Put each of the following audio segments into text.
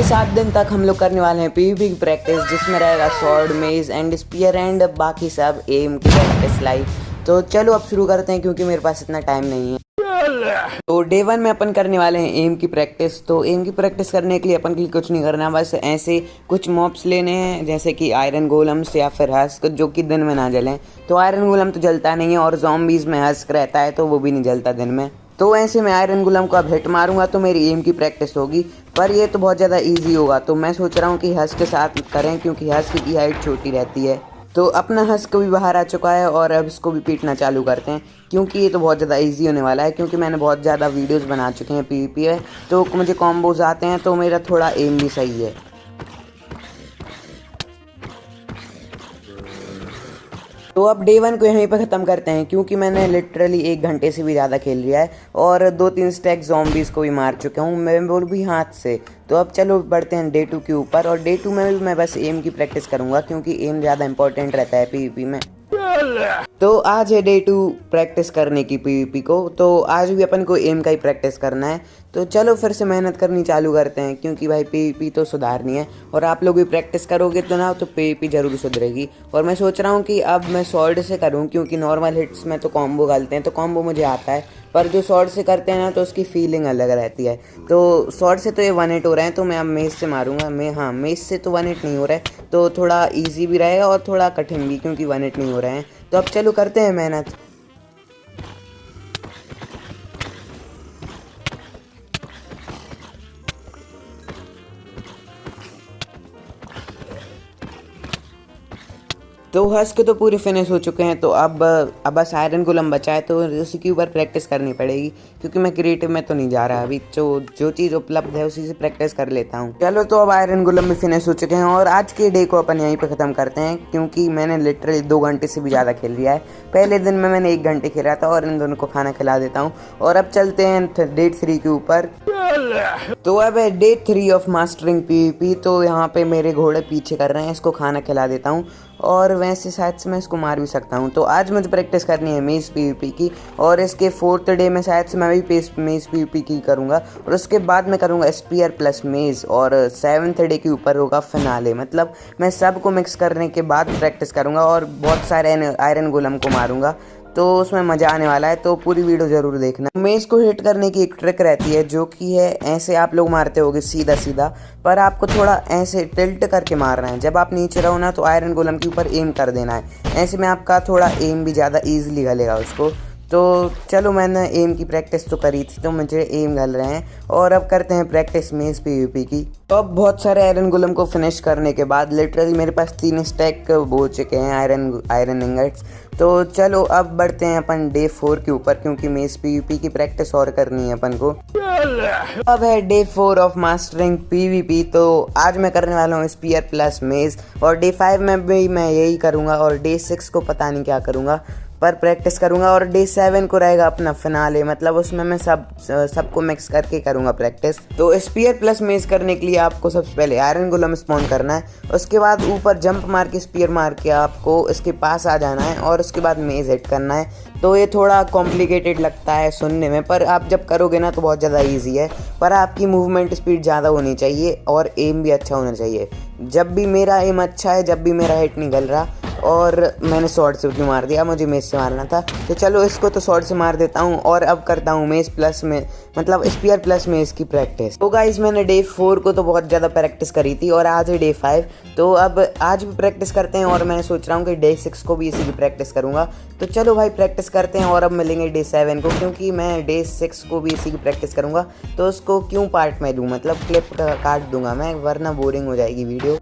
से 7 दिन तक हम लोग करने वाले हैं पीवीपी की प्रैक्टिस, जिसमें रहेगा स्वॉर्ड, मेज एंड स्पीयर एंड बाकी सब एम की प्रैक्टिस लाइव। तो चलो अब शुरू करते हैं क्योंकि मेरे पास इतना टाइम नहीं है। तो डे 1 में अपन करने वाले हैं एम की प्रैक्टिस। तो एम की प्रैक्टिस करने के लिए अपन के लिए कुछ नहीं करना, बस ऐसे कुछ मॉब्स लेने हैं जैसे कि आयरन गोलम्स या फिर हस्क, जो कि दिन में ना जलें। तो आयरन गोलम तो जलता नहीं है और ज़ॉम्बीज़ में हस्क रहता है तो वो भी नहीं जलता दिन में। तो ऐसे मैं आयरन गुलम को अब हिट मारूंगा तो मेरी एम की प्रैक्टिस होगी, पर ये तो बहुत ज़्यादा इजी होगा। तो मैं सोच रहा हूँ कि हस्क के साथ करें क्योंकि हस्क की हाइट छोटी रहती है। तो अपना हस्क भी बाहर आ चुका है और अब इसको भी पीटना चालू करते हैं क्योंकि ये तो बहुत ज़्यादा इजी होने वाला है, क्योंकि मैंने बहुत ज़्यादा वीडियोस बना चुके हैं पीवीपी में। तो मुझे कॉम्बोज आते हैं तो मेरा थोड़ा एम भी सही है। तो अब डे 1 को यहीं पर ख़त्म करते हैं क्योंकि मैंने लिटरली 1 घंटे से भी ज़्यादा खेल लिया है और 2-3 स्टैक ज़ॉम्बीज़ को भी मार चुका हूँ, मैं बोल भी हाथ से। तो अब चलो बढ़ते हैं डे 2 के ऊपर, और डे 2 में भी मैं बस एम की प्रैक्टिस करूँगा क्योंकि एम ज़्यादा इंपॉर्टेंट रहता है पीवीपी में। तो आज है डे 2 प्रैक्टिस करने की पीवीपी को, तो आज भी अपन को एम का ही प्रैक्टिस करना है। तो चलो फिर से मेहनत करनी चालू करते हैं क्योंकि भाई पीवीपी तो सुधारनी है, और आप लोग भी प्रैक्टिस करोगे तो ना तो पीवीपी जरूर सुधरेगी। और मैं सोच रहा हूँ कि अब मैं स्वॉर्ड से करूँ क्योंकि नॉर्मल हिट्स में तो कॉम्बो डालते हैं तो कॉम्बो मुझे आता है, पर जो स्वॉर्ड से करते हैं ना तो उसकी फीलिंग अलग रहती है। तो स्वॉर्ड से तो ये 1 हिट हो रहे हैं तो मैं अब मेज से मारूंगा। मेज से तो 1 हिट नहीं हो रहा है तो थोड़ा ईजी भी रहेगा और थोड़ा कठिन भी, क्योंकि 1 हिट नहीं हो रहे हैं। तो अब चलो करते हैं मेहनत। तो हस्क तो पूरे फिनिश हो चुके हैं, तो अब बस आयरन गोलम बचा है तो उसी के ऊपर प्रैक्टिस करनी पड़ेगी क्योंकि मैं क्रिएटिव में तो नहीं जा रहा अभी। जो चीज़ उपलब्ध है उसी से प्रैक्टिस कर लेता हूँ। चलो तो अब आयरन गोलम भी फिनिश हो चुके हैं और आज के डे को अपन यहीं पे ख़त्म करते हैं क्योंकि मैंने लिटरली 2 घंटे से भी ज़्यादा खेल लिया है। पहले दिन में मैंने 1 घंटे खेला था और इन दोनों को खाना खिला देता हूँ। और अब चलते हैं डे 3 के ऊपर। तो अब है डे 3 ऑफ मास्टरिंग पीवीपी। तो यहाँ पे मेरे घोड़े पीछे कर रहे हैं, इसको खाना खिला देता हूँ और वैसे शायद से मैं इसको मार भी सकता हूँ। तो आज मुझे प्रैक्टिस करनी है मेज पीवीपी की, और इसके 4th डे में शायद से मैं भी मेज पीवीपी की करूँगा और उसके बाद मैं करूँगा स्पीयर प्लस मेज, और 7th डे के ऊपर होगा फिनाले। मतलब मैं सबको मिक्स करने के बाद प्रैक्टिस करूँगा और बहुत सारे आयरन गोलम को मारूँगा, तो उसमें मज़ा आने वाला है। तो पूरी वीडियो ज़रूर देखना। मेज को हिट करने की एक ट्रिक रहती है जो कि है ऐसे आप लोग मारते होगे सीधा सीधा, पर आपको थोड़ा ऐसे टिल्ट करके मारना है। जब आप नीचे रहो ना तो आयरन गोलम के ऊपर एम कर देना है, ऐसे में आपका थोड़ा एम भी ज़्यादा ईजिली गलेगा उसको। तो चलो मैंने एम की प्रैक्टिस तो करी थी तो मुझे एम गल रहे हैं, और अब करते हैं प्रैक्टिस मेज पीवीपी की। तो अब बहुत सारे आयरन गोलम को फिनिश करने के बाद लिटरली मेरे पास 3 स्टैक हो चुके हैं आयरन इंगट्स। तो चलो अब बढ़ते हैं अपन डे 4 के ऊपर क्योंकि मेज पीवीपी की प्रैक्टिस और करनी है अपन को। अब है डे 4 ऑफ मास्टरिंग पीवीपी। तो आज मैं करने वाला हूँ स्पीयर प्लस मेज, और डे 5 में भी मैं यही करूँगा, और डे 6 को पता नहीं क्या करूँगा पर प्रैक्टिस करूँगा, और डे 7 को रहेगा अपना फिनाले। मतलब उसमें मैं सबको मिक्स करके करूँगा प्रैक्टिस। तो स्पीयर प्लस मेज करने के लिए आपको सबसे पहले आयरन गोलम स्पॉन करना है, उसके बाद ऊपर जंप मार के स्पीयर मार के आपको इसके पास आ जाना है और उसके बाद मेज हिट करना है। तो ये थोड़ा कॉम्प्लिकेटेड लगता है सुनने में, पर आप जब करोगे ना तो बहुत ज़्यादा ईजी है। पर आपकी मूवमेंट स्पीड ज़्यादा होनी चाहिए और एम भी अच्छा होना चाहिए। जब भी मेरा एम अच्छा है, जब भी मेरा हिट नहीं गल रहा, और मैंने शॉर्ट से क्यों मार दिया, मुझे मेज से मारना था। तो चलो इसको तो शॉर्ट से मार देता हूँ और अब करता हूँ मेज प्लस में मतलब स्पीयर प्लस मेज की प्रैक्टिस। तो गाइज मैंने डे 4 को तो बहुत ज़्यादा प्रैक्टिस करी थी और आज है डे 5, तो अब आज भी प्रैक्टिस करते हैं और मैं सोच रहा हूँ कि डे 6 को भी इसी की प्रैक्टिस करूँगा। तो चलो भाई प्रैक्टिस करते हैं और अब मिलेंगे डे 7 को, क्योंकि मैं डे 6 को भी इसी की प्रैक्टिस करूँगा। तो उसको क्यों पार्ट में दूँ, मतलब क्लिप काट दूंगा मैं, वरना बोरिंग हो जाएगी वीडियो।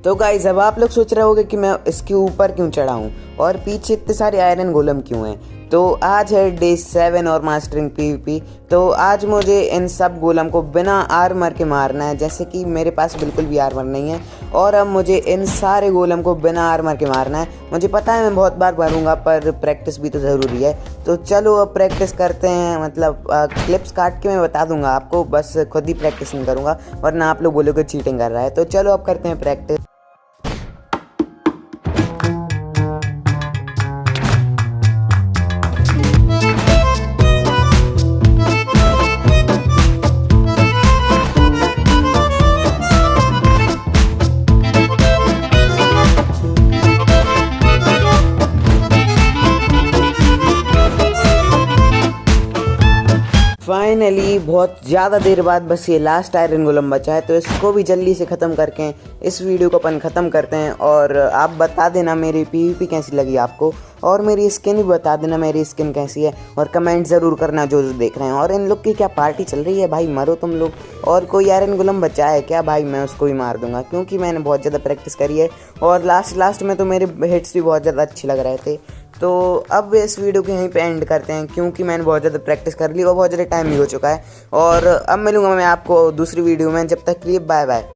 तो गाइज अब आप लोग सोच रहे होंगे कि मैं इसके ऊपर क्यों चढ़ा हूँ और पीछे इतने सारे आयरन गोलम क्यों हैं। तो आज है डे 7 और मास्टरिंग पीवीपी। तो आज मुझे इन सब गोलम को बिना आर्मर के मारना है, जैसे कि मेरे पास बिल्कुल भी आर्मर नहीं है, और अब मुझे इन सारे गोलम को बिना आर्मर के मारना है। मुझे पता है मैं बहुत बार मारूंगा, पर प्रैक्टिस भी तो ज़रूरी है। तो चलो अब प्रैक्टिस करते हैं। मतलब क्लिप्स काट के मैं बता दूंगा आपको, बस खुद ही प्रैक्टिस नहीं करूँगा वरना आप लोग बोलोगे चीटिंग कर रहा है। तो चलो अब करते हैं प्रैक्टिस। फाइनली बहुत ज़्यादा देर बाद बस ये लास्ट आयरन गोलम बचा है, तो इसको भी जल्दी से ख़त्म करके इस वीडियो को अपन ख़त्म करते हैं। और आप बता देना मेरी पीवीपी कैसी लगी आपको, और मेरी स्किन भी बता देना मेरी स्किन कैसी है, और कमेंट ज़रूर करना जो देख रहे हैं। और इन लोग की क्या पार्टी चल रही है भाई, मरो तुम लोग। और कोई आयरन गोलम बचा है क्या भाई, मैं उसको ही मार दूंगा क्योंकि मैंने बहुत ज़्यादा प्रैक्टिस करी है। और लास्ट में तो मेरे हिट्स भी बहुत ज़्यादा अच्छे लग रहे थे। तो अब इस वीडियो को यहीं पे एंड करते हैं क्योंकि मैंने बहुत ज़्यादा प्रैक्टिस कर ली और बहुत ज़्यादा टाइम भी हो चुका है। और अब मिलूंगा मैं आपको दूसरी वीडियो में, जब तक के लिए बाय बाय।